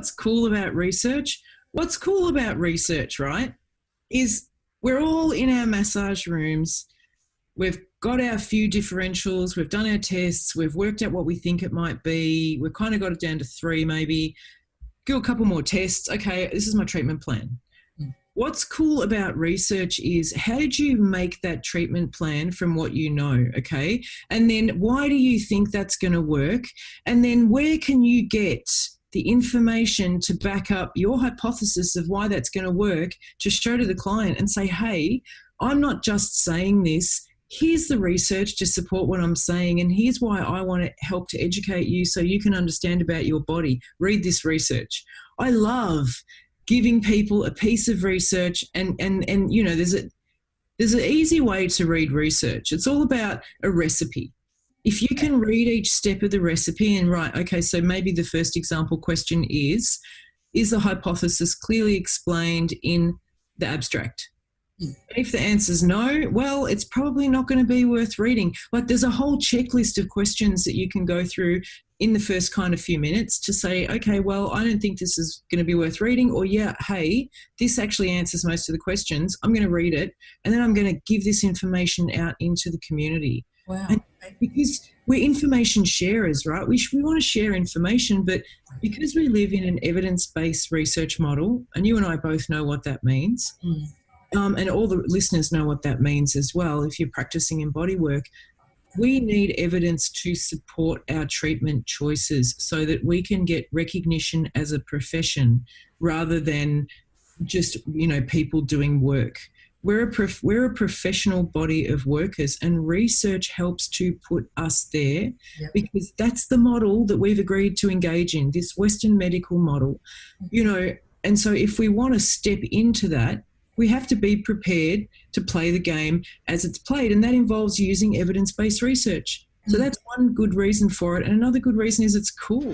what's cool about research? What's cool about research, right, is we're all in our massage rooms. We've got our few differentials. We've done our tests. We've worked out what we think it might be. We've kind of got it down to 3 maybe. Do a couple more tests. Okay, this is my treatment plan. What's cool about research is how did you make that treatment plan from what you know, okay? And then why do you think that's going to work? And then where can you get the information to back up your hypothesis of why that's going to work to show to the client and say, hey, I'm not just saying this. Here's the research to support what I'm saying, and here's why I want to help to educate you so you can understand about your body. Read this research. I love giving people a piece of research and you know, there's an easy way to read research. It's all about a recipe. If you can read each step of the recipe and write, okay, so maybe the first example question is the hypothesis clearly explained in the abstract? If the answer is no, well, it's probably not going to be worth reading. Like there's a whole checklist of questions that you can go through in the first kind of few minutes to say, okay, well, I don't think this is going to be worth reading, or yeah, hey, this actually answers most of the questions. I'm going to read it, and then I'm going to give this information out into the community. Wow. And because we're information sharers, right? We want to share information, but because we live in an evidence-based research model, and you and I both know what that means, and all the listeners know what that means as well if you're practicing in bodywork, we need evidence to support our treatment choices so that we can get recognition as a profession rather than just, you know, people doing work. We're a professional body of workers, and research helps to put us there because that's the model that we've agreed to engage in, this Western medical model, you know. And so if we want to step into that, we have to be prepared to play the game as it's played, and that involves using evidence-based research. So that's one good reason for it, and another good reason is it's cool.